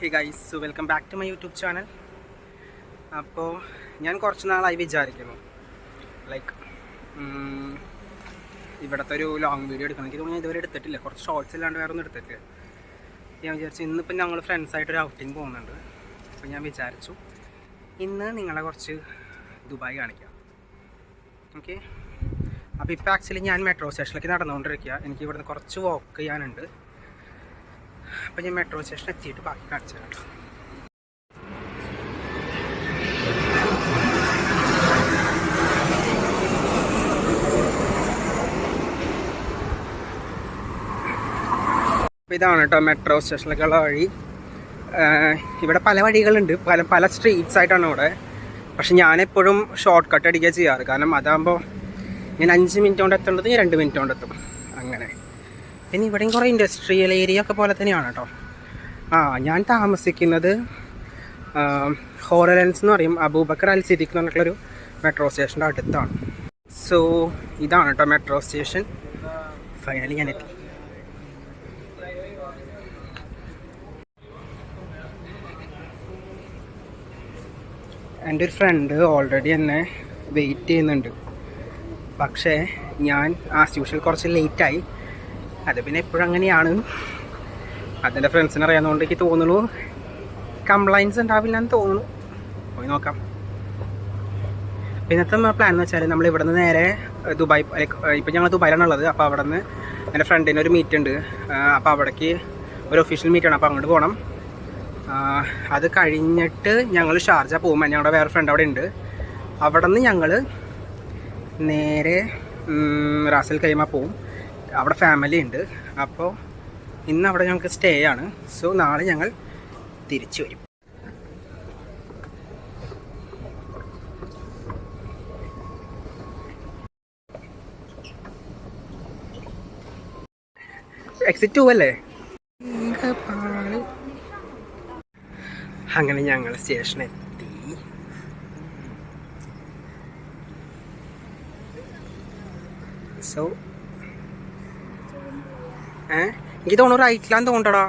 Hey guys, so welcome back to my YouTube channel. അപ്പോൾ ഞാൻ കുറച്ച് നാളായി വിചാരിക്കുന്നു ലൈക്ക് ഇവിടുത്തെ ഒരു ലോങ് വീഡിയോ എടുക്കണം. എനിക്ക് തോന്നുന്നു ഞാൻ ഇതുവരെ എടുത്തിട്ടില്ല, കുറച്ച് ഷോർട്സ് ഇല്ലാണ്ട് വേറെ ഒന്നും എടുത്തിട്ടില്ല. ഞാൻ വിചാരിച്ചു ഇന്നിപ്പം ഞങ്ങൾ ഫ്രണ്ട്സായിട്ടൊരു ഔട്ടിങ് പോകുന്നുണ്ട്. അപ്പോൾ ഞാൻ വിചാരിച്ചു ഇന്ന് നിങ്ങളെ കുറച്ച് ദുബായ് കാണിക്കാം. ഓക്കെ, അപ്പോൾ ഇപ്പോൾ ആക്ച്വലി ഞാൻ മെട്രോ സ്റ്റേഷനിലേക്ക് നടന്നുകൊണ്ടിരിക്കുക. എനിക്ക് ഇവിടുന്ന് കുറച്ച് വാക്ക് ചെയ്യാനുണ്ട്. അപ്പോൾ ഞാൻ മെട്രോ സ്റ്റേഷനിൽ എത്തിയിട്ട് ബാക്കി കാണിച്ചു തരാം കേട്ടോ. അപ്പോൾ ഇതാണ് കേട്ടോ മെട്രോ സ്റ്റേഷനിലേക്കുള്ള വഴി. ഇവിടെ പല വഴികളുണ്ട്, പല സ്ട്രീറ്റ്സ് ആയിട്ടാണ് ഇവിടെ. പക്ഷെ ഞാനെപ്പോഴും ഷോർട്ട് കട്ട് അടിക്കുക ചെയ്യാറ്. കാരണം അതാകുമ്പോൾ ഞാൻ 5 മിനിറ്റ് കൊണ്ട് എത്തേണ്ടത് ഞാൻ 2 മിനിറ്റ് കൊണ്ട് എത്തും അങ്ങനെ. പിന്നെ ഇവിടെയും കുറേ ഇൻഡസ്ട്രിയൽ ഏരിയ ഒക്കെ പോലെ തന്നെയാണ് കേട്ടോ. ഞാൻ താമസിക്കുന്നത് ഹോറലൻസ് എന്ന് പറയും, അബൂബക്കർ അൽ സിദ്ദീഖ് എന്ന് പറഞ്ഞിട്ടുള്ളൊരു മെട്രോ സ്റ്റേഷൻ്റെ അടുത്താണ്. സോ ഇതാണ് കേട്ടോ മെട്രോ സ്റ്റേഷൻ. ഫൈനലി ഞാൻ എത്തി. എൻ്റെ ഒരു ഫ്രണ്ട് ഓൾറെഡി എന്നെ വെയിറ്റ് ചെയ്യുന്നുണ്ട്. പക്ഷേ ഞാൻ ആസ് യൂഷ്വൽ കുറച്ച് ലേറ്റായി. അത് പിന്നെ എപ്പോഴും അങ്ങനെയാണ്. അതിൻ്റെ ഫ്രണ്ട്സിനെ അറിയാവുന്നതുകൊണ്ട് എനിക്ക് തോന്നുന്നു കംപ്ലൈൻറ്റ്സ് ഉണ്ടാവില്ല എന്ന് തോന്നുന്നു. പോയി നോക്കാം. പിന്നത്തെ പ്ലാൻ എന്ന് വെച്ചാൽ നമ്മൾ ഇവിടെ നിന്ന് നേരെ ദുബായ്, ഇപ്പം ഞങ്ങൾ ദുബായിലാണുള്ളത്. അപ്പോൾ അവിടെ നിന്ന് എൻ്റെ ഫ്രണ്ടിന് ഒരു മീറ്റ് ഉണ്ട്. അപ്പോൾ അവിടേക്ക് ഒരു ഒഫീഷ്യൽ മീറ്റാണ്, അപ്പോൾ അങ്ങോട്ട് പോകണം. അത് കഴിഞ്ഞിട്ട് ഞങ്ങൾ ഷാർജ പോകും. ഞങ്ങളുടെ വേറെ ഫ്രണ്ട് അവിടെ ഉണ്ട്. അവിടെ നിന്ന് ഞങ്ങൾ നേരെ റാസൽ ഖൈമ പോവും. അവിടെ ഫാമിലി ഉണ്ട്. അപ്പോൾ ഇന്ന് അവിടെ ഞങ്ങൾക്ക് സ്റ്റേ ആണ്. സോ നാളെ ഞങ്ങൾ തിരിച്ചു വരും. എക്സിറ്റ് 2 അല്ലേ? അങ്ങനെ ഞങ്ങൾ സ്റ്റേഷനെത്തി. സോ എനിക്ക് തോന്നുന്നു റൈറ്റിലാന്ന് തോന്നണ്ടടാ.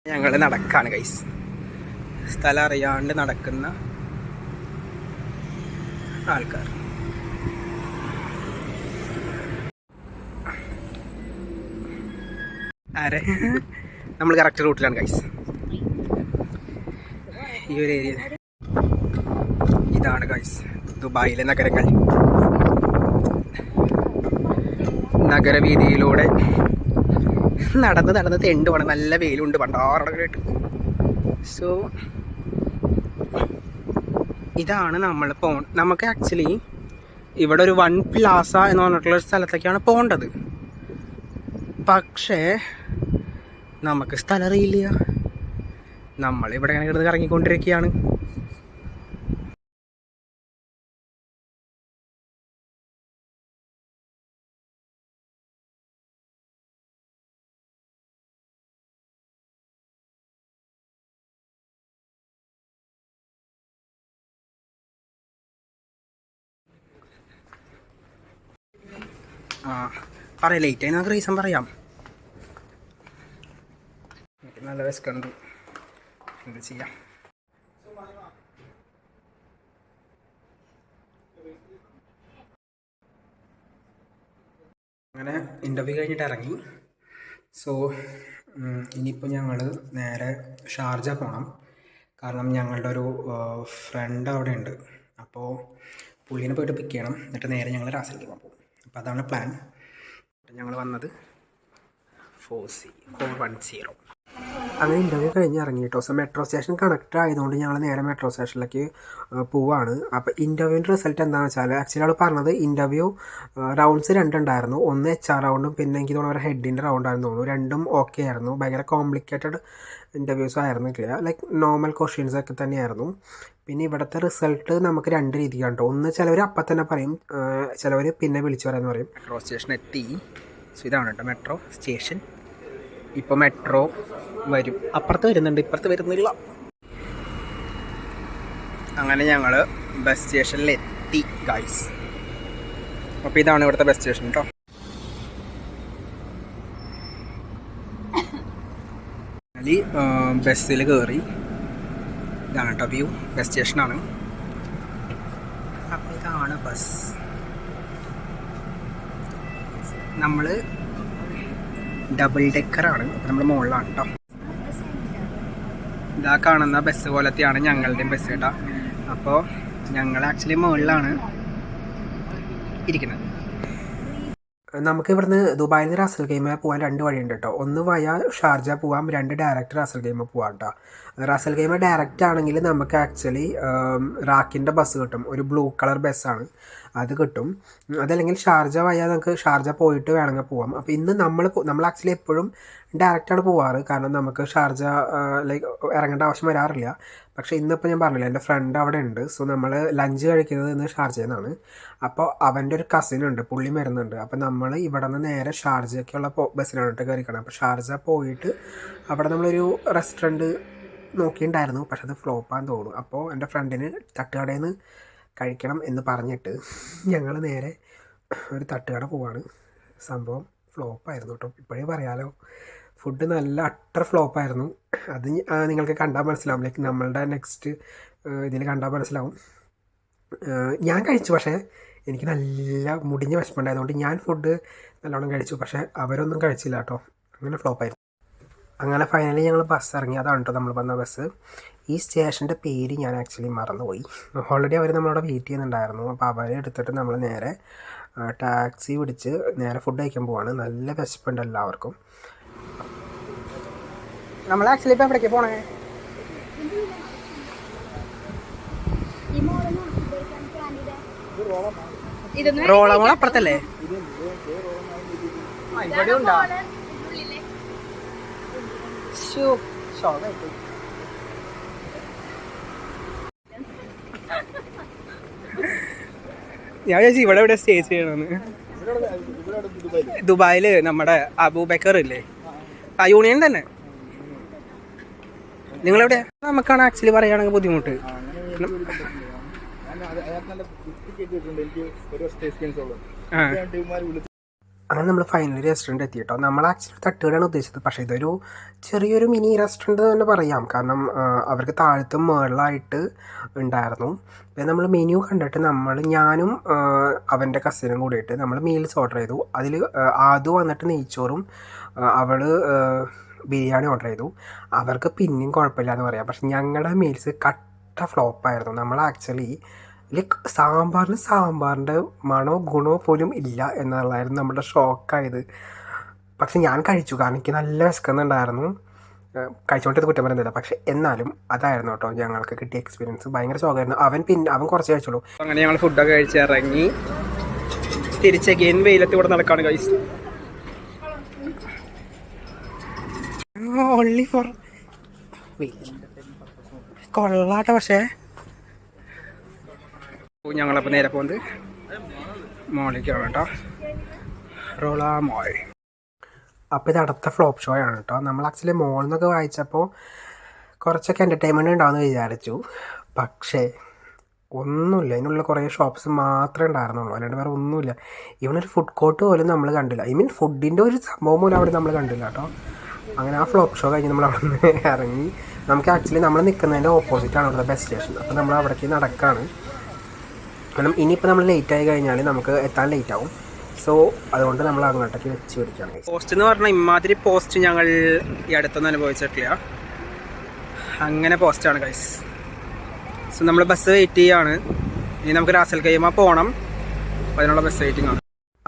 ഞങ്ങൾ നടക്കാണ് ഗൈസ്. സ്ഥലം അറിയാണ്ട് നടക്കുന്ന ആൾക്കാർ. ആരെ നമ്മൾ കറക്റ്റ് റൂട്ടിലാണ് ഗൈസ്. ഈ ഒരു ഏരിയ ഇതാണ് ഗൈസ് ദുബായിലെ നഗരങ്ങൾ. നഗരവീതിയിലൂടെ നടന്ന് തെണ്ട് വേണം. നല്ല വെയിലുണ്ട് പണ്ടാറടക്കായിട്ട്. സോ ഇതാണ് നമ്മൾ നമുക്ക് ആക്ച്വലി ഇവിടെ ഒരു 1 പ്ലാസ എന്ന് പറഞ്ഞിട്ടുള്ളൊരു സ്ഥലത്തേക്കാണ് പോകേണ്ടത്. പക്ഷേ നമുക്ക് സ്ഥലം അറിയില്ല. നമ്മളിവിടെ ഇങ്ങനെ കിടന്ന് കറങ്ങിക്കൊണ്ടിരിക്കുകയാണ്. പറയാം, ലേറ്റായി നമുക്ക് റീസൺ പറയാം. നല്ല വിശക്കുണ്ട്, എന്ത് ചെയ്യാം. അങ്ങനെ ഇൻ്റർവ്യൂ കഴിഞ്ഞിട്ട് ഇറങ്ങി. സോ ഇനിയിപ്പോൾ ഞങ്ങൾ നേരെ ഷാർജ പോകണം. കാരണം ഞങ്ങളുടെ ഒരു ഫ്രണ്ട് അവിടെ ഉണ്ട്. അപ്പോൾ പുള്ളീനെ പോയിട്ട് പിക്ക് ചെയ്യണം. എന്നിട്ട് നേരെ ഞങ്ങൾ റാസലിലേക്ക് പോകും. അപ്പോൾ അതാണ് പ്ലാൻ. ഞങ്ങൾ വന്നത് 410. അങ്ങനെ ഇൻ്റർവ്യൂ കഴിഞ്ഞ് ഇറങ്ങി കേട്ടോ. സോ മെട്രോ സ്റ്റേഷൻ കണക്ട് ആയതുകൊണ്ട് ഞങ്ങൾ നേരെ മെട്രോ സ്റ്റേഷനിലേക്ക് പോവാണ്. അപ്പോൾ ഇൻ്റർവ്യൂവിൻ്റെ റിസൾട്ട് എന്താണെന്ന് വെച്ചാൽ ആക്ച്വലി അവൾ പറഞ്ഞത് ഇൻ്റർവ്യൂ റൗണ്ട്സ് 2 ഉണ്ടായിരുന്നു. ഒന്ന് HR റൗണ്ടും പിന്നെ എനിക്ക് തോന്നുന്നു ഒരു ഹെഡിൻ്റെ റൗണ്ടായിരുന്നു തോന്നുന്നു. രണ്ടും ഓക്കെ ആയിരുന്നു. ഭയങ്കര കോംപ്ലിക്കേറ്റഡ് ഇൻ്റർവ്യൂസ് ആയിരുന്നില്ല. ലൈക്ക് നോർമൽ ക്വസ്റ്റ്യൻസ് ഒക്കെ തന്നെയായിരുന്നു. പിന്നെ ഇവിടുത്തെ റിസൾട്ട് നമുക്ക് 2 രീതിക്കാണ് കേട്ടോ. ഒന്ന് ചിലവർ അപ്പം തന്നെ പറയും, ചിലവർ പിന്നെ വിളിച്ചു പറയാമെന്ന് പറയും. മെട്രോ സ്റ്റേഷൻ എത്തി. സോ ഇതാണ് കേട്ടോ മെട്രോ സ്റ്റേഷൻ. ഇപ്പോൾ മെട്രോ വരും. അപ്പുറത്ത് വരുന്നുണ്ട്, ഇപ്പുറത്ത് വരുന്നില്ല. അങ്ങനെ ഞങ്ങൾ ബസ് സ്റ്റേഷനിലെത്തി ഗൈസ്. അപ്പോൾ ഇതാണ് ഇവിടുത്തെ ബസ് സ്റ്റേഷൻ കേട്ടോ. ബസ്സിൽ കയറി. ഇതാണ് കേട്ടോ വ്യൂ, ബസ് സ്റ്റേഷനാണ്. അപ്പോൾ ഇതാണ് ബസ്. നമ്മൾ ഡബിൾ ഡെക്കറാണ്, നമ്മൾ മുകളിലാണ് കേട്ടോ. ഇതാ കാണുന്ന ബസ് പോലത്തെയാണ് ഞങ്ങളുടെയും ബസ് കേട്ടോ. അപ്പോൾ ഞങ്ങൾ ആക്ച്വലി മുകളിലാണ് ഇരിക്കുന്നത്. നമുക്ക് ഇവിടുന്ന് ദുബായിൽ നിന്ന് റാസൽ ഖൈമ പോകാൻ 2 വഴിയുണ്ട് കേട്ടോ. ഒന്ന് വയ ഷാർജ പോവാം, 2 ഡയറക്റ്റ് റാസൽ ഖൈമ പോവാം കേട്ടോ. റാസൽ ഖൈമ ഡയറക്റ്റ് ആണെങ്കിൽ നമുക്ക് ആക്ച്വലി റാക്കിൻ്റെ ബസ് കിട്ടും, ഒരു ബ്ലൂ കളർ ബസ്സാണ്, അത് കിട്ടും. അതല്ലെങ്കിൽ ഷാർജ വയ നമുക്ക് ഷാർജ പോയിട്ട് വേണമെങ്കിൽ പോവാം. അപ്പോൾ ഇന്ന് നമ്മൾ ആക്ച്വലി എപ്പോഴും ഡയറക്റ്റാണ് പോവാറ്, കാരണം നമുക്ക് ഷാർജ ലൈക്ക് ഇറങ്ങേണ്ട ആവശ്യം വരാറില്ല. പക്ഷേ ഇന്നിപ്പോൾ ഞാൻ പറഞ്ഞില്ല, എൻ്റെ ഫ്രണ്ട് അവിടെ ഉണ്ട്. സോ നമ്മൾ ലഞ്ച് കഴിക്കുന്നത് ഇന്ന് ഷാർജയിൽ നിന്നാണ്. അപ്പോൾ അവൻ്റെ ഒരു കസിൻ ഉണ്ട്, പുള്ളി വരുന്നുണ്ട്. അപ്പോൾ നമ്മൾ ഇവിടെ നിന്ന് നേരെ ഷാർജയ്ക്കുള്ള ബസ്സിനാണ് കയറിക്കണം. അപ്പോൾ ഷാർജ പോയിട്ട് അവിടെ നമ്മളൊരു റെസ്റ്റോറൻറ്റ് നോക്കിയിട്ടുണ്ടായിരുന്നു, പക്ഷെ അത് ഫ്ലോപ്പാന്ന് തോന്നുന്നു. അപ്പോൾ എൻ്റെ ഫ്രണ്ടിന് തട്ടുകടയിൽ നിന്ന് കഴിക്കണം എന്ന് പറഞ്ഞിട്ട് ഞങ്ങൾ നേരെ ഒരു തട്ടുകട പോവാണ്. സംഭവം ഫ്ലോപ്പായിരുന്നു കേട്ടോ, ഇപ്പോഴേ പറയാലോ. ഫുഡ് നല്ല അട്ടർ ഫ്ലോപ്പായിരുന്നു. അത് നിങ്ങൾക്ക് കണ്ടാൽ മനസ്സിലാവും, ലൈക്ക് നമ്മളുടെ നെക്സ്റ്റ് ഇതിൽ കണ്ടാൽ മനസ്സിലാവും. ഞാൻ കഴിച്ചു, പക്ഷേ എനിക്ക് നല്ല മുടിഞ്ഞ വിശപ്പുണ്ടായതുകൊണ്ട് ഞാൻ ഫുഡ് നല്ലോണം കഴിച്ചു, പക്ഷേ അവരൊന്നും കഴിച്ചില്ല കേട്ടോ. അങ്ങനെ ഫ്ലോപ്പായിരുന്നു. അങ്ങനെ ഫൈനലി ഞങ്ങൾ ബസ് ഇറങ്ങി. അതാണ് കേട്ടോ നമ്മൾ വന്ന ബസ്. ഈ സ്റ്റേഷൻ്റെ പേര് ഞാൻ ആക്ച്വലി മറന്നുപോയി. ഓൾറെഡി അവർ നമ്മളവിടെ വെയിറ്റ് ചെയ്യുന്നുണ്ടായിരുന്നു. അപ്പോൾ അവരെ എടുത്തിട്ട് നമ്മൾ നേരെ ടാക്സി പിടിച്ച് നേരെ ഫുഡ് കഴിക്കാൻ പോവാണ്. നല്ല വിശപ്പുണ്ട് എല്ലാവർക്കും. നമ്മൾ ആക്ച്വലി ഇപ്പോൾ എവിടേക്ക് പോണേ? റോളമോൾ അപ്പുറത്തല്ലേ? ഇവിടെ ഉണ്ടോ? ഞാൻ വിചാരിച്ചു ഇവിടെ എവിടെ സ്റ്റേ ചെയ്യണമെന്ന്. ദുബായിൽ നമ്മുടെ അബൂബക്കർ ഇല്ലേ, ആ യൂണിയൻ തന്നെ. നിങ്ങളെവിടെ? നമുക്കാണ് ആക്ച്വലി പറയുകയാണെങ്കിൽ ബുദ്ധിമുട്ട്. അങ്ങനെ നമ്മൾ ഫൈനലി റെസ്റ്റോറൻറ്റ് എത്തി കേട്ടോ. നമ്മൾ ആക്ച്വലി തട്ടുകടയാണ് ഉദ്ദേശിച്ചത്, പക്ഷേ ഇതൊരു ചെറിയൊരു മിനി റെസ്റ്റോറൻറ്റ് തന്നെ പറയാം, കാരണം അവർക്ക് താഴത്തും മുകളിലായിട്ട് ഉണ്ടായിരുന്നു. പിന്നെ നമ്മൾ മെനു കണ്ടിട്ട് ഞാനും അവൻ്റെ കസിനും കൂടിയിട്ട് നമ്മൾ മീൽസ് ഓർഡർ ചെയ്തു. അതിൽ ആദ്യം വന്നിട്ട് നെയ്ച്ചോറും അവൾ ബിരിയാണി ഓർഡർ ചെയ്തു. അവർക്ക് പിന്നെയും കുഴപ്പമില്ല എന്ന് പറയാം. പക്ഷെ ഞങ്ങളുടെ മീൽസ് കട്ട ഫ്ലോപ്പായിരുന്നു. നമ്മൾ ആക്ച്വലി ലൈക്ക് സാമ്പാറിൻ്റെ മണോ ഗുണമോ പോലും ഇല്ല എന്നുള്ളതായിരുന്നു നമ്മുടെ ഷോക്കായത്. പക്ഷെ ഞാൻ കഴിച്ചു, കാരണം എനിക്ക് നല്ല വിശക്കുന്നുണ്ടായിരുന്നു. കഴിച്ചുകൊണ്ടിത് കുറ്റം പറയുന്നില്ല, പക്ഷെ എന്നാലും അതായിരുന്നു കേട്ടോ ഞങ്ങൾക്ക് കിട്ടിയ എക്സ്പീരിയൻസ്. ഭയങ്കര ഷോക്കായിരുന്നു. അവൻ കുറച്ച് കഴിച്ചുള്ളൂ. അങ്ങനെ ഞങ്ങൾ ഫുഡൊക്കെ കഴിച്ച് ഇറങ്ങി തിരിച്ച് ഗെയിൻ വെയിലത്ത് കൂടെ നടക്കാണ് കഴിച്ചു. ഓൺലി ഫോർ കൊള്ളാട്ടെ. പക്ഷേ ഞങ്ങളപ്പോൾ നേരെ പോകുന്നത് മോളിലേക്കാണ് കേട്ടോ, റോള മോൾ. അപ്പോൾ ഇത് അടുത്ത ഫ്ലോപ്പ് ഷോ ആണ് കേട്ടോ. നമ്മൾ ആക്ച്വലി മോളിൽ നിന്നൊക്കെ വായിച്ചപ്പോൾ കുറച്ചൊക്കെ എൻ്റർടൈൻമെൻറ്റ് ഉണ്ടാവുമെന്ന് വിചാരിച്ചു. പക്ഷേ ഒന്നുമില്ല, അതിനുള്ള കുറേ ഷോപ്സ് മാത്രമേ ഉണ്ടായിരുന്നുള്ളൂ, അല്ലാണ്ട് വേറെ ഒന്നുമില്ല. ഇവനൊരു ഫുഡ് കോർട്ട് പോലും നമ്മൾ കണ്ടില്ല. ഐ മീൻ ഫുഡിൻ്റെ ഒരു സംഭവം പോലും അവിടെ നമ്മൾ കണ്ടില്ല കേട്ടോ. അങ്ങനെ ആ ഫ്ലോപ്പ് ഷോ കഴിഞ്ഞ് നമ്മൾ അവിടെ നിന്ന് ഇറങ്ങി. നമുക്ക് ആക്ച്വലി നമ്മൾ നിൽക്കുന്നതിൻ്റെ ഓപ്പോസിറ്റാണ് അവിടുത്തെ ബസ് സ്റ്റേഷൻ. അപ്പോൾ നമ്മൾ അവിടേക്ക് നടക്കുകയാണ്. കാരണം ഇനിയിപ്പോൾ നമ്മൾ ലേറ്റ് ആയി കഴിഞ്ഞാൽ നമുക്ക് എത്താൻ ലേറ്റ് ആവും. സോ അതുകൊണ്ട് നമ്മൾ അങ്ങോട്ടേക്ക് വെച്ച് പിടിക്കുകയാണ്. പോസ്റ്റ് എന്ന് പറഞ്ഞാൽ ഇമാതിരി പോസ്റ്റ് ഞങ്ങൾ ഈ അടുത്തൊന്നും അനുഭവിച്ചിട്ടില്ല. അങ്ങനെ പോസ്റ്റാണ് ഗൈസ്. സോ നമ്മൾ ബസ് വെയിറ്റ് ചെയ്യുകയാണ്. ഇനി നമുക്ക് റാസൽ ഖൈമ പോകണം, അതിനുള്ള ബസ് വെയിറ്റിംഗ് ആണ്.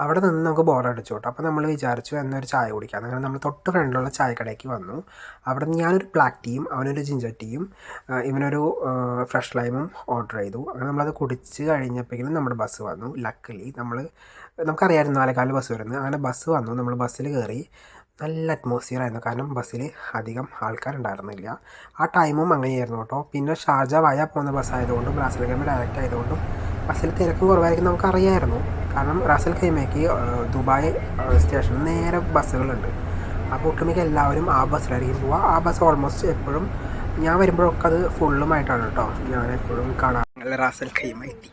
അവിടെ നിന്ന് നമുക്ക് ബോറടിച്ചു കേട്ടോ. അപ്പോൾ നമ്മൾ വിചാരിച്ചു എന്നൊരു ചായ കുടിക്കാം. അങ്ങനെ നമ്മൾ തൊട്ട് ഫ്രണ്ടിലുള്ള ചായക്കടയ്ക്ക് വന്നു. അവിടെ നിന്ന് ഞാനൊരു ബ്ലാക്ക് ടീയും അവനൊരു ജിഞ്ചർ ടീയും ഇവനൊരു ഫ്രഷ് ലൈമും ഓർഡർ ചെയ്തു. അങ്ങനെ നമ്മളത് കുടിച്ച് കഴിഞ്ഞപ്പോഴേക്കും നമ്മുടെ ബസ് വന്നു. ലക്കലി നമുക്കറിയാമായിരുന്നു 4:15 ബസ് വരുന്നത്. അങ്ങനെ ബസ് വന്നു. നമ്മൾ ബസ്സിൽ കയറി. നല്ല അറ്റ്മോസ്ഫിയർ ആയിരുന്നു, കാരണം ബസ്സിൽ അധികം ആൾക്കാരുണ്ടായിരുന്നില്ല. ആ ടൈമും അങ്ങനെയായിരുന്നു കേട്ടോ. പിന്നെ ഷാർജ വയ പോകുന്ന ബസ്സായതുകൊണ്ടും റാസൽ ഖൈമ ഡയറക്റ്റ് ആയതുകൊണ്ടും ബസ്സിൽ തിരക്കും കുറവായിരിക്കും നമുക്കറിയാമായിരുന്നു. കാരണം റാസൽ ഖൈമയ്ക്ക് ദുബായ് സ്റ്റേഷനിൽ നേരെ ബസ്സുകളുണ്ട്. അപ്പോൾ ഒട്ടുമിക്ക എല്ലാവരും ആ ബസ്സിലായിരിക്കും പോവുക. ആ ബസ് ഓൾമോസ്റ്റ് എപ്പോഴും ഞാൻ വരുമ്പോഴൊക്കെ അത് ഫുള്ളുമായിട്ടാണ് കേട്ടോ ഞാൻ എപ്പോഴും കാണാൻ. നല്ല റാസൽ ഖൈമ എത്തി.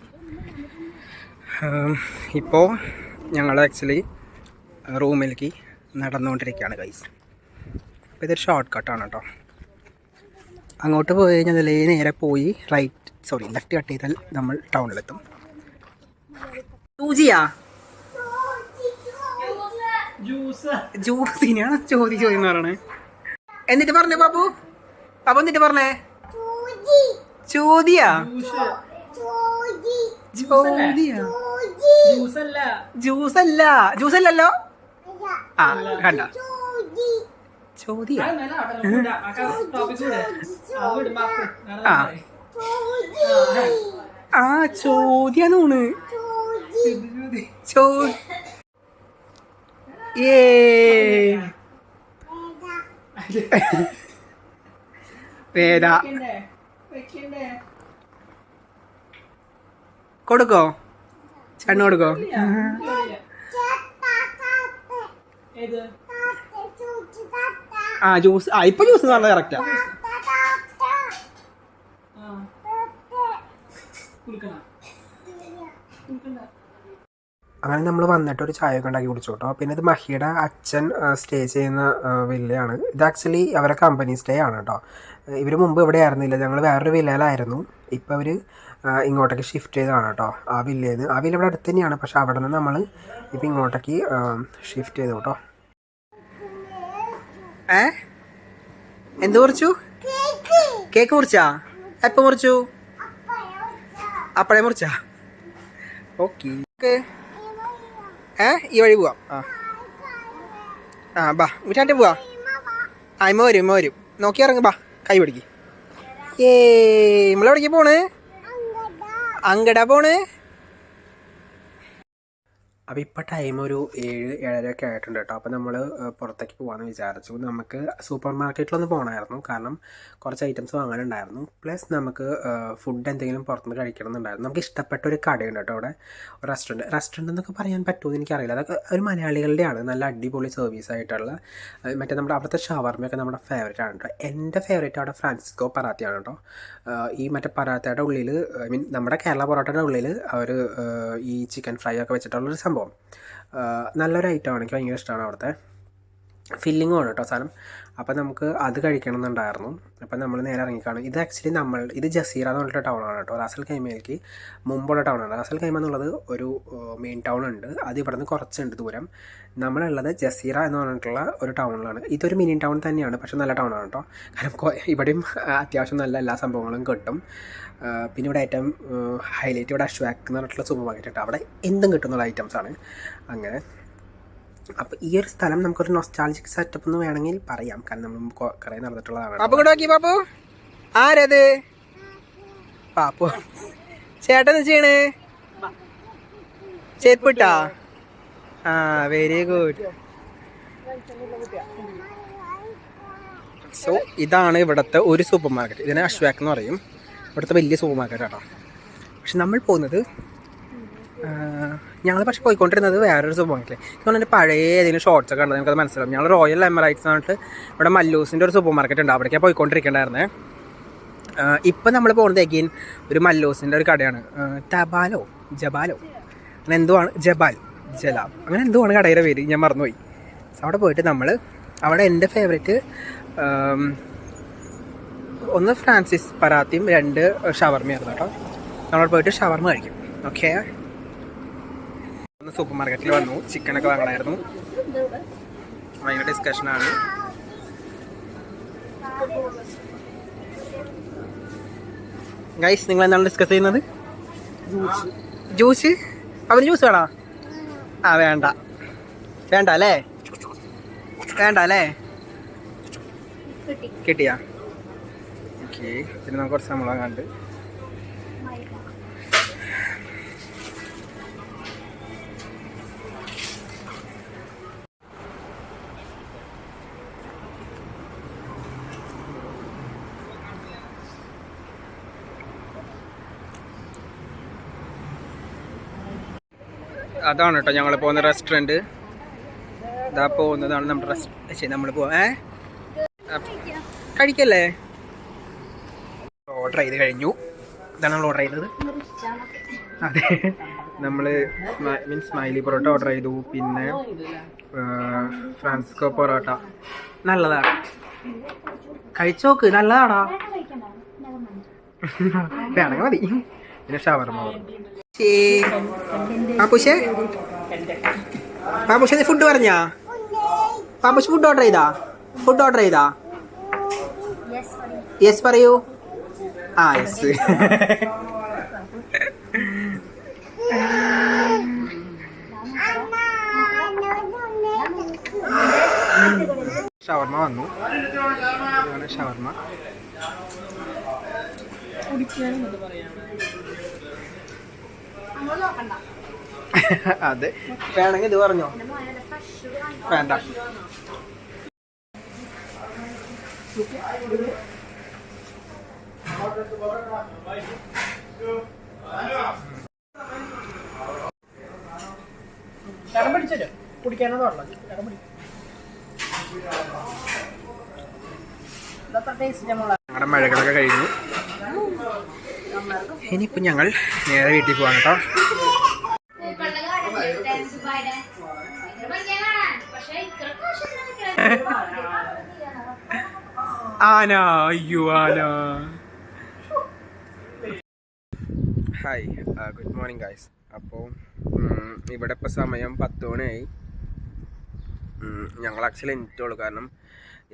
ഇപ്പോൾ ഞങ്ങൾ ആക്ച്വലി റൂമിലേക്ക് നടന്നുകൊണ്ടിരിക്കുകയാണ് ഗൈസ്. അപ്പോൾ ഇതൊരു ഷോർട്ട് കട്ടാണ് കേട്ടോ. അങ്ങോട്ട് പോയി കഴിഞ്ഞാൽ നേരെ പോയി ലെഫ്റ്റ് കട്ട് ചെയ്താൽ നമ്മൾ ടൗണിലെത്തും. ജ്യൂസിനാണ് ചോദിച്ചോന്ന് പറയണേ. എന്നിട്ട് പറഞ്ഞേ ബാബു എന്നിട്ട് പറഞ്ഞേ ചോദ്യാ ജ്യൂസല്ലല്ലോ. ആ കണ്ട ചോദ്യ ആ ചോദ്യാന്നോണ് വേദ കൊടുക്കോ ചേട്ടന് കൊടുക്കോ. ആ ജ്യൂസ് ഇപ്പൊ ജ്യൂസ് എന്ന് പറഞ്ഞത് കറക്റ്റാ. അങ്ങനെ നമ്മൾ വന്നിട്ട് ഒരു ചായ ഒക്കെ ഉണ്ടാക്കി കുടിച്ചു കേട്ടോ. പിന്നെ ഇത് മഹിയുടെ അച്ഛൻ സ്റ്റേ ചെയ്യുന്ന വില്ലയാണ്. ഇത് ആക്ച്വലി അവരെ കമ്പനി സ്റ്റേ ആണ് കേട്ടോ. ഇവർ മുമ്പ് ഇവിടെ ആയിരുന്നില്ല, ഞങ്ങൾ വേറൊരു വില്ലയിലായിരുന്നു. ഇപ്പോൾ അവർ ഇങ്ങോട്ടേക്ക് ഷിഫ്റ്റ് ചെയ്തതാണ് കേട്ടോ ആ വില്ലയിൽ നിന്ന്. ആ വില്ല ഇവിടെ അടുത്ത് തന്നെയാണ്, പക്ഷെ അവിടെ നിന്ന് നമ്മൾ ഇപ്പം ഇങ്ങോട്ടേക്ക് ഷിഫ്റ്റ് ചെയ്തു കേട്ടോ. എന്ത് മുറിച്ചു? കേക്ക് മുറിച്ചാ? എപ്പോൾ മുറിച്ചു? അപ്പഴേ മുറിച്ചാ? ഓക്കെ ഈ വഴി പോവാം. ബാ വീട്ടാൻ്റെ പോവാ. ഇമ്മ വരും നോക്കി ഇറങ്ങ്. ബാ കൈ പിടിക്ക്. നമ്മളെവിടേക്ക് പോണ്? അങ്ങടാ പോണ്. അപ്പോൾ ഇപ്പോൾ ടൈം ഒരു 7-7:30 ഒക്കെ ആയിട്ടുണ്ട് കേട്ടോ. അപ്പോൾ നമ്മൾ പുറത്തേക്ക് പോകാമെന്ന് വിചാരിച്ചു. നമുക്ക് സൂപ്പർ മാർക്കറ്റിലൊന്ന് പോകണമായിരുന്നു, കാരണം കുറച്ച് ഐറ്റംസ് വാങ്ങാനുണ്ടായിരുന്നു. പ്ലസ് നമുക്ക് ഫുഡ് എന്തെങ്കിലും പുറത്തുനിന്ന് കഴിക്കണം എന്നുണ്ടായിരുന്നു. നമുക്ക് ഇഷ്ടപ്പെട്ട ഒരു കടയുണ്ട് കേട്ടോ അവിടെ, ഒരു റെസ്റ്റോറൻറ്റ് എന്നൊക്കെ പറയാൻ പറ്റുമെന്ന് എനിക്കറിയില്ല. അതൊക്കെ ഒരു മലയാളികളുടെയാണ്, നല്ല അടിപൊളി സർവീസ് ആയിട്ടുള്ള. മറ്റേ നമ്മുടെ അവിടുത്തെ ഷവർമയൊക്കെ നമ്മുടെ ഫേവറേറ്റ് ആണ് കേട്ടോ. എൻ്റെ ഫേവറേറ്റ് അവിടെ ഫ്രാൻസിസ്കോ പറാത്തയാണ് കേട്ടോ. ഈ മറ്റേ പറാത്തയുടെ ഉള്ളിൽ, നമ്മുടെ കേരള പൊറോട്ടയുടെ ഉള്ളിൽ അവർ ഈ ചിക്കൻ ഫ്രൈ ഒക്കെ വെച്ചിട്ടുള്ളൊരു സംഭവം. നല്ലൊരു ഐറ്റമാണ്, എനിക്ക് ഭയങ്കര ഇഷ്ടമാണ്. അവിടുത്തെ ഫില്ലിങ്ങും ആണ് കേട്ടോ സാധനം. അപ്പോൾ നമുക്ക് അത് കഴിക്കണം എന്നുണ്ടായിരുന്നു. അപ്പോൾ നമ്മൾ നേരെ ഇറങ്ങിക്കാണ്. ഇത് ആക്ച്വലി ഇത് ജസീറ എന്ന് പറഞ്ഞിട്ട് ടൗണാണ് കേട്ടോ. റാസൽ ഖൈമയിലേക്ക് മുമ്പുള്ള ടൗണാണ്. റാസൽ ഖൈമ എന്നുള്ളത് ഒരു മെയിൻ ടൗൺ ഉണ്ട്, അത് ഇവിടെ നിന്ന് കുറച്ചുണ്ട് ദൂരം. നമ്മളുള്ളത് ജസീറ എന്ന് പറഞ്ഞിട്ടുള്ള ഒരു ടൗണിലാണ്. ഇതൊരു മിനി ടൗൺ തന്നെയാണ്, പക്ഷേ നല്ല ടൗണാണ് കേട്ടോ. കാരണം ഇവിടെയും അത്യാവശ്യം നല്ല എല്ലാ സംഭവങ്ങളും കിട്ടും. പിന്നെ ഇവിടെ ഏറ്റവും ഹൈലൈറ്റ് ഇവിടെ അഷ്വാക്ക് എന്ന് പറഞ്ഞിട്ടുള്ള സൂപ്പർ മാർക്കറ്റ് ഉണ്ട്, അവിടെ എന്തും കിട്ടുന്നുള്ള ഐറ്റംസാണ്. അങ്ങനെ അപ്പോൾ ഈ ഒരു സ്ഥലം നമുക്കൊരു നൊസ്റ്റാൾജിക് സെറ്റപ്പ് എന്ന് വേണമെങ്കിൽ പറയാം, കാരണം നമ്മൾ കുറേ നടന്നിട്ടുള്ളതാണ്. പാപ്പു കൂടെ നോക്കി. പാപ്പു ആരത്? പാപ്പു ചേട്ടൻ ചെയ്യണേ? ചേപ്പിട്ടാ? Very good. സോ ഇതാണ് ഇവിടുത്തെ ഒരു സൂപ്പർ മാർക്കറ്റ്. ഇതിനെ അഷ്വാക്ക് എന്ന് പറയും, ഇവിടുത്തെ വലിയ സൂപ്പർ മാർക്കറ്റ് കേട്ടോ. പക്ഷെ നമ്മൾ പോകുന്നത് ഞങ്ങൾ പക്ഷെ പോയിക്കൊണ്ടിരുന്നത് വേറൊരു സൂപ്പർ മാർക്കറ്റിൽ. അതുകൊണ്ട് പഴയ ഏതെങ്കിലും ഷോർട്സ് ഒക്കെ ഉണ്ടത് നമുക്കത് മനസ്സിലാവും. ഞങ്ങൾ റോയൽ എമറൈറ്റ്സ് എന്നിട്ട് ഇവിടെ മല്ലൂസിൻ്റെ ഒരു സൂപ്പർ മാർക്കറ്റ് ഉണ്ട്, അവിടേക്കാണ് പോയിക്കൊണ്ടിരിക്കേണ്ടായിരുന്നേ. ഇപ്പം നമ്മൾ പോകുന്നത് എഗെയിൻ ഒരു മല്ലൂസിൻ്റെ ഒരു കടയാണ്. ജബാലോ അങ്ങനെ എന്തോ ആണ്, ജലാബ് അങ്ങനെ എന്തോ ആണ് കടയുടെ പേര്, ഞാൻ മറന്നുപോയി. അവിടെ പോയിട്ട് നമ്മൾ അവിടെ എൻ്റെ ഫേവറേറ്റ് ഒന്ന് ഫ്രാൻസിസ് പറാത്തിയും 2 ഷവർമയായിരുന്നു കേട്ടോ. നമ്മൾ പോയിട്ട് ഷവർമ കഴിക്കും. ഓക്കെ, ഒന്ന് സൂപ്പർ മാർക്കറ്റിൽ വന്നു, ചിക്കനൊക്കെ വാങ്ങണമായിരുന്നു. ഭയങ്കര ഡിസ്കഷനാണ്. ഗൈസ്, നിങ്ങൾ എന്താണ് ഡിസ്കസ് ചെയ്യുന്നത്? ജ്യൂസ്? അവന് ജ്യൂസ് വേണോ? വേണ്ട അല്ലേ? കിട്ടിയാ? ഓക്കെ, പിന്നെ നമുക്ക് കുറച്ച് നമ്മൾ വാങ്ങാണ്ട്. അതാണ് കേട്ടോ ഞങ്ങൾ പോകുന്ന റെസ്റ്റോറൻറ്റ്. ഇതാ പോകുന്നതാണ് നമ്മുടെ നമ്മൾ കഴിക്കല്ലേ? ഓർഡർ ചെയ്ത് കഴിഞ്ഞു. ഇതാണ് നമ്മൾ ഓർഡർ ചെയ്തത്. അതെ, നമ്മൾ സ്മൈലി പൊറോട്ട ഓർഡർ ചെയ്തു, പിന്നെ ഫ്രാൻസിസ്കോ പൊറോട്ട നല്ലതാണ്. കഴിച്ചോക്ക്, നല്ലതാടാ. വേണമെങ്കിൽ മതി. പിന്നെ ഷവർമ. പാപ്പുഷേ, പാപ്പുഷ നീ ഫുഡ് പറഞ്ഞാ? പാപ്പുഷ് ഫുഡ് ഓർഡർ ചെയ്താ? ഫുഡ് ഓർഡർ ചെയ്താ? യെസ് പറയൂ. ആ യെസ്. ഷവർമ വന്നു. ഇതാണ് ഷവർമ. അതെ, വേണമെങ്കിൽ ഇത് പറഞ്ഞോ. വേണ്ട. കുടിക്കാനോ ഞങ്ങളുടെ മഴകളൊക്കെ കഴിഞ്ഞു. ഇനിയിപ്പോൾ ഞങ്ങൾ നേരെ വീട്ടിൽ പോവാണ് കേട്ടോ. ആന, അയ്യോ ആന. Hi, good morning guys. അപ്പോൾ ഇവിടെ ഇപ്പോൾ സമയം 10 മണിയായി. ഞങ്ങൾ ആക്ച്വലി എനിറ്റുള്ളൂ, കാരണം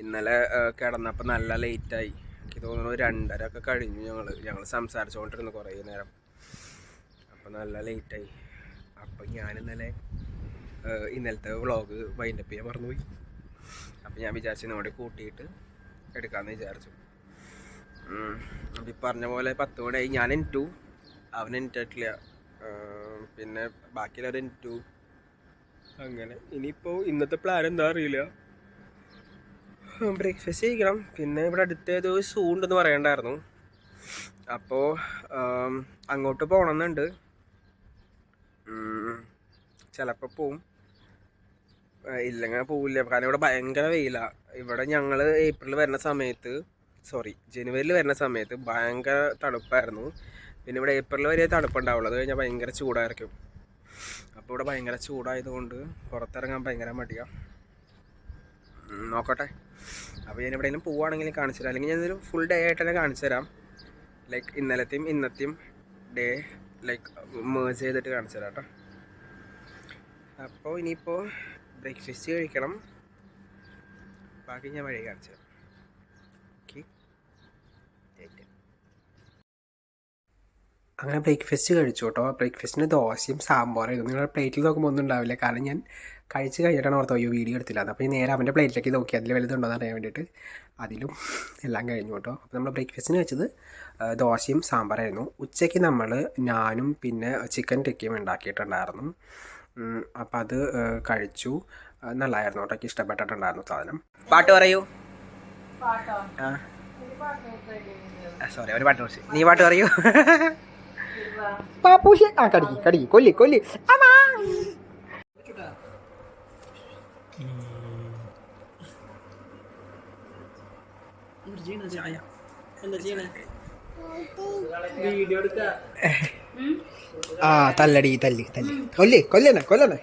ഇന്നലെ കിടന്നപ്പോൾ നല്ല ലേറ്റായി. എനിക്ക് തോന്നുന്നു 2:30 ഒക്കെ കഴിഞ്ഞു. ഞങ്ങൾ സംസാരിച്ചുകൊണ്ടിരുന്നു കുറേ നേരം. അപ്പോൾ നല്ല ലേറ്റായി. അപ്പോൾ ഞാൻ ഇന്നലത്തെ വ്ളോഗ് വൈൻഡപ്പ് ചെയ്യാൻ മറന്നുപോയി. അപ്പോൾ ഞാൻ വിചാരിച്ചു ഇന്നോടെ കൂട്ടിയിട്ട് എടുക്കാമെന്ന് വിചാരിച്ചു. അപ്പോൾ ഈ പറഞ്ഞ പോലെ 10 മണിയായി. ഞാൻ എനിറ്റു, അവൻ എനിറ്റായിട്ടില്ല. പിന്നെ ബാക്കിയുള്ളവർ എനിറ്റു. അങ്ങനെ ഇനിയിപ്പോൾ ഇന്നത്തെ പ്ലാൻ എന്താ അറിയില്ല. ബ്രേക്ക്ഫാസ്റ്റ് കഴിക്കണം. പിന്നെ ഇവിടെ അടുത്തേത് സൂ ഉണ്ടെന്ന് പറയണ്ടായിരുന്നു. അപ്പോൾ അങ്ങോട്ട് പോകണമെന്നുണ്ട്. ചിലപ്പോൾ പോവും, ഇല്ലെങ്കിൽ പോവില്ല. കാരണം ഇവിടെ ഭയങ്കര വെയിലാണ്. ഇവിടെ ഞങ്ങൾ ജനുവരിയിൽ വരുന്ന സമയത്ത് ഭയങ്കര തണുപ്പായിരുന്നു. പിന്നെ ഇവിടെ ഏപ്രിൽ വരെ തണുപ്പുണ്ടാവുള്ളൂ. അത് കഴിഞ്ഞാൽ ഭയങ്കര ചൂടായിരിക്കും. അപ്പോൾ ഇവിടെ ഭയങ്കര ചൂടായതുകൊണ്ട് പുറത്തിറങ്ങാൻ ഭയങ്കര മടിയാണ്. നോക്കട്ടെ. അപ്പോൾ ഞാൻ എവിടെയെങ്കിലും പോവുകയാണെങ്കിൽ കാണിച്ചു തരാം. അല്ലെങ്കിൽ ഞാനൊരു ഫുൾ ഡേ ആയിട്ട് തന്നെ കാണിച്ചു തരാം. ലൈക്ക് ഇന്നലത്തെയും ഇന്നത്തെയും ഡേ മേർജ് ചെയ്തിട്ട് കാണിച്ചു തരാം കേട്ടോ. അപ്പോൾ ഇനിയിപ്പോൾ ബ്രേക്ക്ഫാസ്റ്റ് കഴിക്കണം. ബാക്കി ഞാൻ വഴി കാണിച്ചു തരാം. ഓക്കെ. അങ്ങനെ ബ്രേക്ക്ഫാസ്റ്റ് കഴിച്ചു കേട്ടോ. ബ്രേക്ക്ഫാസ്റ്റിന് ദോശയും സാമ്പാറായിരുന്നു. നിങ്ങളുടെ പ്ലേറ്റിൽ നോക്കുമ്പോൾ ഒന്നും ഉണ്ടാവില്ല, കാരണം ഞാൻ കഴിച്ച് കഴിഞ്ഞിട്ടാണ് ഓർത്തോ വീഡിയോ എടുത്തില്ല. അപ്പോൾ ഈ നേരെ അവൻ്റെ പ്ലേറ്റിലേക്ക് നോക്കി അതിൽ വലുതുണ്ടോ എന്ന് അറിയാൻ വേണ്ടിയിട്ട്. അതിലും എല്ലാം കഴിഞ്ഞു കേട്ടോ. അപ്പോൾ നമ്മൾ ബ്രേക്ക്ഫാസ്റ്റിന് വെച്ചത് ദോശയും സാമ്പാറായിരുന്നു. ഉച്ചയ്ക്ക് ഞാനും പിന്നെ ചിക്കൻ ടിക്കയും ഉണ്ടാക്കിയിട്ടുണ്ടായിരുന്നു. അപ്പം അത് കഴിച്ചു. നല്ലതായിരുന്നു കേട്ടോ. എനിക്ക് ഇഷ്ടപ്പെട്ടിട്ടുണ്ടായിരുന്നു സാധനം. പാട്ട് പറയൂ. സോറി, ഒരു പാട്ട് കുറച്ച്. നീ പാട്ട് പറയൂ. പാപ്പൂഷ കടിക്ക് കൊല്ലി. തല്ലടി തല്ലി കൊല്ലണേ.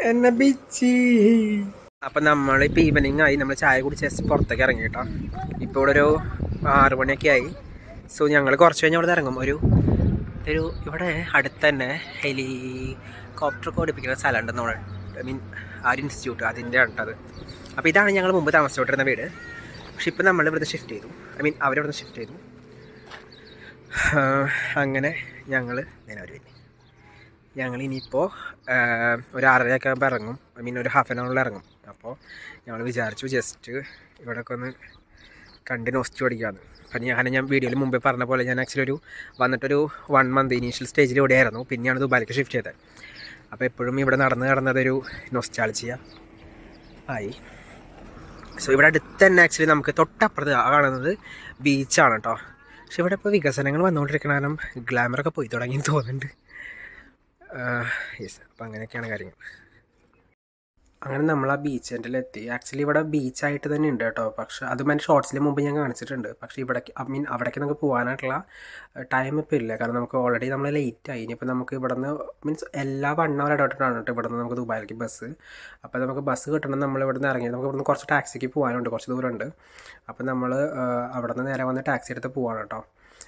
എന്നെ ബിച്ചി. അപ്പം നമ്മളിപ്പോൾ ഈവനിങ് ആയി. നമ്മൾ ചായ കുടിച്ച് ജസ്റ്റ് പുറത്തേക്ക് ഇറങ്ങി കേട്ടോ. ഇപ്പോൾ ഇവിടെ ഒരു 6 മണിയൊക്കെ ആയി. സോ ഞങ്ങൾ കുറച്ച് കഴിഞ്ഞ് അവിടെ ഇറങ്ങും. ഒരു ഇവിടെ അടുത്ത് തന്നെ ഹെലികോപ്റ്റർ ഓടിപ്പിക്കുന്ന സ്ഥലമുണ്ട്. നമ്മൾ ആ ഒരു ഇൻസ്റ്റിറ്റ്യൂട്ട് അതിൻ്റെ ആണത്. അപ്പോൾ ഇതാണ് ഞങ്ങൾ മുമ്പ് താമസിച്ചുകൊണ്ടിരുന്ന വീട്. പക്ഷെ ഇപ്പോൾ നമ്മൾ ഇവിടുന്ന് ഷിഫ്റ്റ് ചെയ്തു. അവരിവിടുന്ന് ഷിഫ്റ്റ് ചെയ്തു. അങ്ങനെ ഞങ്ങൾ ഇനിയിപ്പോൾ ഒരു 6:30 ആകുമ്പോൾ ഇറങ്ങും. ഒരു ഹാഫ് ആൻ അവറിൽ ഇറങ്ങും. അപ്പോൾ ഞങ്ങൾ വിചാരിച്ചു ജസ്റ്റ് ഇവിടെയൊക്കെ ഒന്ന് കണ്ട് നോസ്റ്റ് പഠിക്കാമെന്ന്. അപ്പം ഞാൻ വീഡിയോയിൽ മുമ്പേ പറഞ്ഞ പോലെ ഞാൻ ആക്ച്വലി വന്നിട്ടൊരു 1 മന്ത് ഇനീഷ്യൽ സ്റ്റേജിൽ ഇവിടെയായിരുന്നു. പിന്നെയാണ് ദുബായിലേക്ക് ഷിഫ്റ്റ് ചെയ്തത്. അപ്പോൾ എപ്പോഴും ഇവിടെ നടന്നതൊരു നൊസ്റ്റാൾജിയ ആയി. സോ ഇവിടെ അടുത്ത് തന്നെ ആക്ച്വലി നമുക്ക് തൊട്ടപ്പുറത്ത് കാണുന്നത് ബീച്ചാണ് കേട്ടോ. പക്ഷെ ഇവിടെ ഇപ്പോൾ വികസനങ്ങൾ വന്നുകൊണ്ടിരിക്കുന്ന കാരണം ഗ്ലാമറൊക്കെ പോയി തുടങ്ങിയെന്ന് തോന്നുന്നുണ്ട്. യെസ്, അപ്പോൾ അങ്ങനെയൊക്കെയാണ് കാര്യങ്ങൾ. അങ്ങനെ നമ്മൾ ആ ബീച്ച് എൻഡിലെത്തി. ആക്ച്വലി ഇവിടെ ബീച്ചായിട്ട് തന്നെ ഉണ്ട് കേട്ടോ. പക്ഷേ അതും എൻ്റെ ഷോർട്സിൽ മുമ്പ് ഞാൻ കാണിച്ചിട്ടുണ്ട്. പക്ഷേ ഇവിടേക്ക് അവിടേക്ക് നമുക്ക് പോകാനായിട്ടുള്ള ടൈം ഇപ്പോൾ ഇല്ല. കാരണം നമുക്ക് ഓൾറെഡി നമ്മൾ ലേറ്റായി. ഇനിയിപ്പോൾ നമുക്ക് ഇവിടുന്ന് മീൻസ് എല്ലാ 1 hour ഇടവിട്ടിട്ടാണ് കേട്ടോ ഇവിടുന്ന് നമുക്ക് ദുബായിലേക്ക് ബസ്. അപ്പോൾ നമുക്ക് ബസ് കിട്ടണം. നമ്മൾ ഇവിടുന്ന് ഇറങ്ങി നമുക്ക് ഇവിടുന്ന് കുറച്ച് ടാക്സിക്ക് പോകാനുണ്ട്, കുറച്ച് ദൂരമുണ്ട്. അപ്പോൾ നമ്മൾ അവിടെ നിന്ന് നേരെ വന്ന് ടാക്സി എടുത്ത് പോവാണ് കേട്ടോ.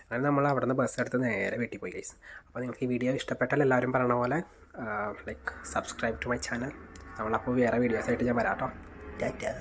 അങ്ങനെ നമ്മൾ അവിടെ നിന്ന് ബസ് എടുത്ത് നേരെ വീട്ടിൽ പോയി ഗൈസ്. അപ്പോൾ നിങ്ങൾക്ക് ഈ വീഡിയോ ഇഷ്ടപ്പെട്ടാൽ എല്ലാവരും പറയണ പോലെ like subscribe to my channel. നമ്മളപ്പോൾ വേറെ വീഡിയോസായിട്ട് ഞാൻ വരാം കേട്ടോ. ടാറ്റാ.